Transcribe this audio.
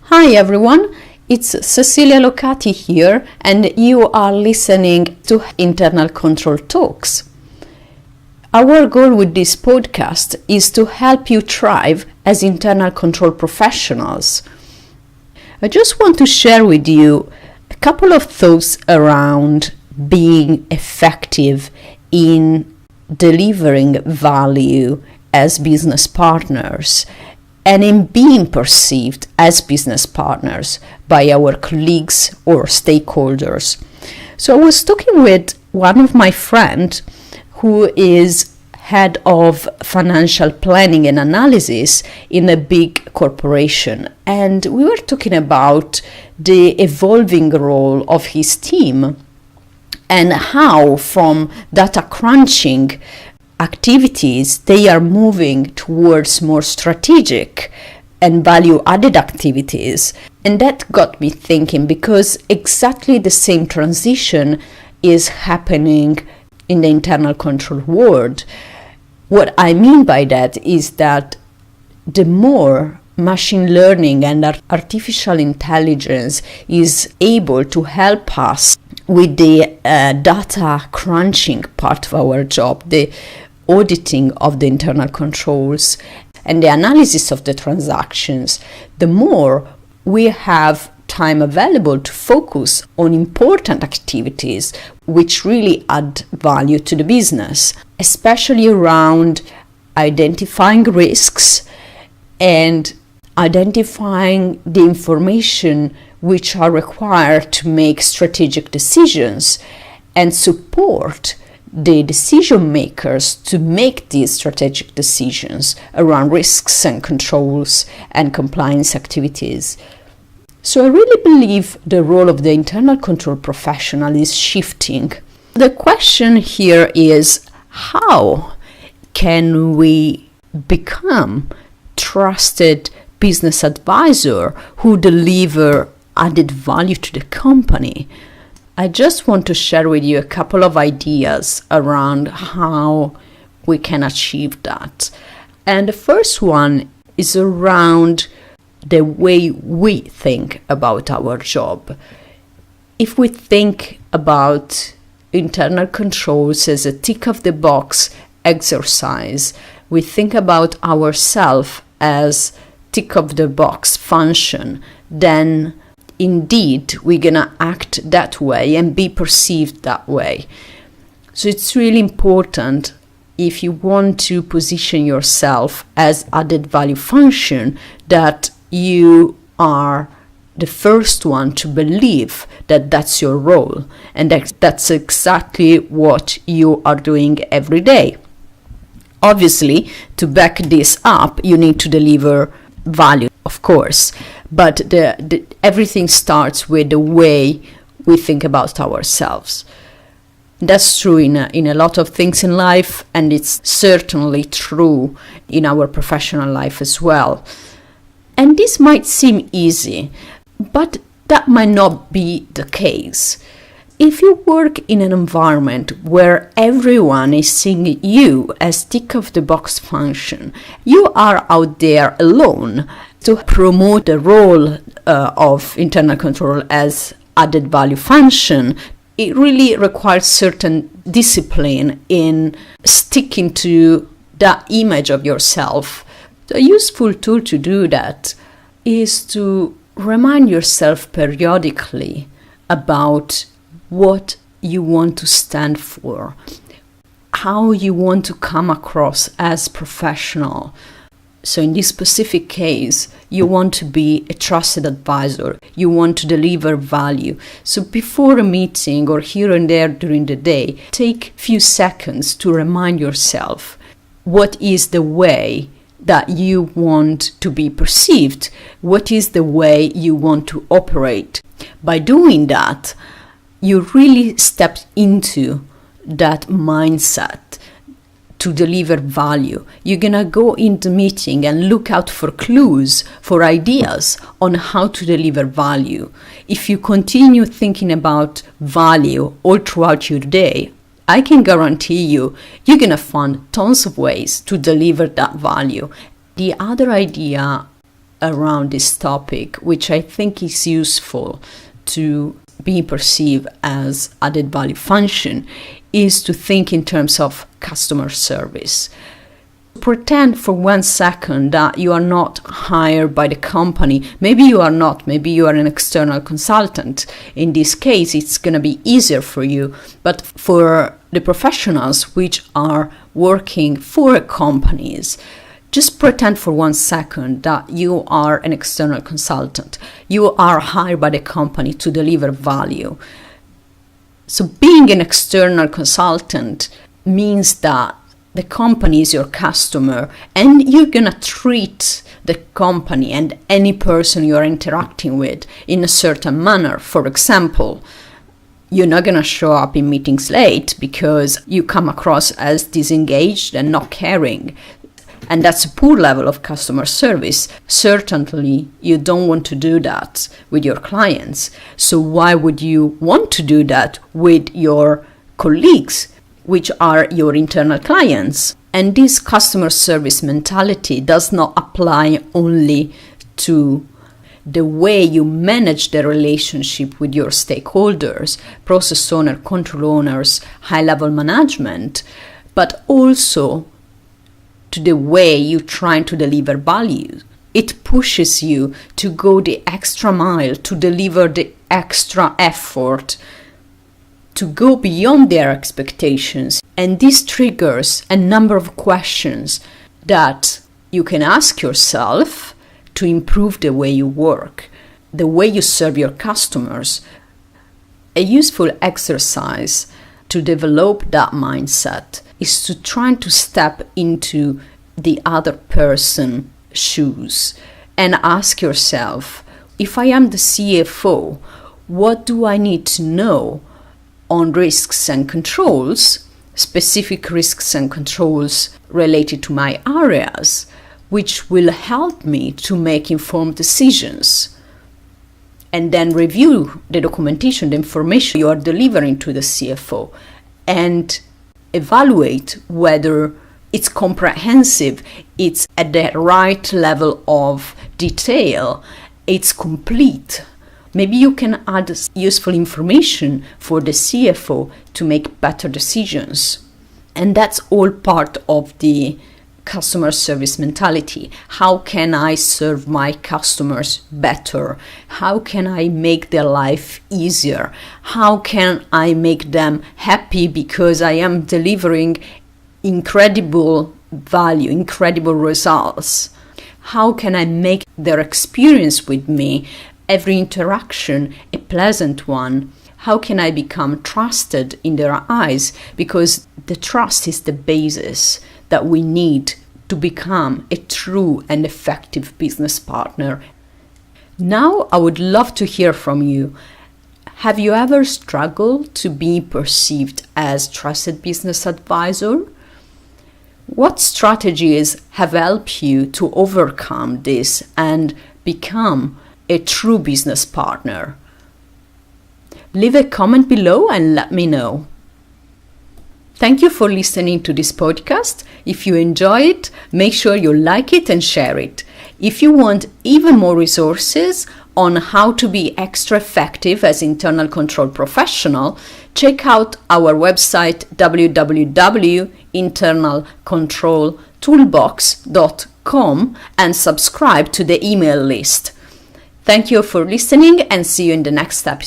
Hi everyone, it's Cecilia Locati here and you are listening to Internal Control Talks. Our goal with this podcast is to help you thrive as internal control professionals. I just want to share with you a couple of thoughts around being effective in delivering value as business partners and in being perceived as business partners by our colleagues or stakeholders. So I was talking with one of my friends who is head of financial planning and analysis in a big corporation, and we were talking about the evolving role of his team and how from data crunching activities, they are moving towards more strategic and value-added activities. And that got me thinking, because exactly the same transition is happening in the internal control world. What I mean by that is that the more machine learning and artificial intelligence is able to help us with the data crunching part of our job, the auditing of the internal controls and the analysis of the transactions, the more we have time available to focus on important activities which really add value to the business, especially around identifying risks and identifying the information which are required to make strategic decisions and support the decision makers to make these strategic decisions around risks and controls and compliance activities. So I really believe the role of the internal control professional is shifting. The question here is, how can we become trusted business advisor who deliver added value to the company? I just want to share with you a couple of ideas around how we can achieve that. And the first one is around the way we think about our job. If we think about internal controls as a tick of the box exercise, we think about ourselves as tick of the box function, then indeed we're gonna act that way and be perceived that way. So it's really important, if you want to position yourself as added value function, that you are the first one to believe that that's your role and that's exactly what you are doing every day. Obviously, to back this up, you need to deliver value, of course, but everything starts with the way we think about ourselves. That's true in a lot of things in life, and it's certainly true in our professional life as well. And this might seem easy, but that might not be the case. If you work in an environment where everyone is seeing you as tick of the box function, you are out there alone to promote the role of internal control as added value function. It really requires certain discipline in sticking to that image of yourself. A useful tool to do that is to remind yourself periodically about what you want to stand for, how you want to come across as professional. So in this specific case, you want to be a trusted advisor, you want to deliver value. So before a meeting or here and there during the day, take a few seconds to remind yourself what is the way that you want to be perceived, what is the way you want to operate. By doing that, you really step into that mindset to deliver value. You're gonna go into meeting and look out for clues, for ideas on how to deliver value. If you continue thinking about value all throughout your day, I can guarantee you're gonna find tons of ways to deliver that value. The other idea around this topic, which I think is useful to be perceived as added value function, is to think in terms of customer service. Pretend for 1 second that you are not hired by the company. Maybe you are not, maybe you are an external consultant. In this case, it's going to be easier for you. But for the professionals which are working for companies, just pretend for 1 second that you are an external consultant. You are hired by the company to deliver value. So being an external consultant means that the company is your customer, and you're gonna treat the company and any person you're interacting with in a certain manner. For example, you're not gonna show up in meetings late because you come across as disengaged and not caring. And that's a poor level of customer service. Certainly, you don't want to do that with your clients. So why would you want to do that with your colleagues, which are your internal clients? And this customer service mentality does not apply only to the way you manage the relationship with your stakeholders, process owner, control owners, high-level management, but also to the way you're trying to deliver value. It pushes you to go the extra mile, to deliver the extra effort, to go beyond their expectations. And this triggers a number of questions that you can ask yourself to improve the way you work, the way you serve your customers. A useful exercise to develop that mindset is to try to step into the other person's shoes and ask yourself, if I am the CFO, what do I need to know on risks and controls, specific risks and controls related to my areas, which will help me to make informed decisions? And then review the documentation, the information you are delivering to the CFO, and evaluate whether it's comprehensive, it's at the right level of detail, it's complete. Maybe you can add useful information for the CFO to make better decisions. And that's all part of the customer service mentality. How can I serve my customers better? How can I make their life easier? How can I make them happy because I am delivering incredible value, incredible results? How can I make their experience with me, every interaction, a pleasant one? How can I become trusted in their eyes? Because the trust is the basis that we need to become a true and effective business partner. Now, I would love to hear from you. Have you ever struggled to be perceived as trusted business advisor? What strategies have helped you to overcome this and become a true business partner? Leave a comment below and let me know. Thank you for listening to this podcast. If you enjoy it, make sure you like it and share it. If you want even more resources on how to be extra effective as internal control professional, check out our website www.internalcontroltoolbox.com and subscribe to the email list. Thank you for listening and see you in the next episode.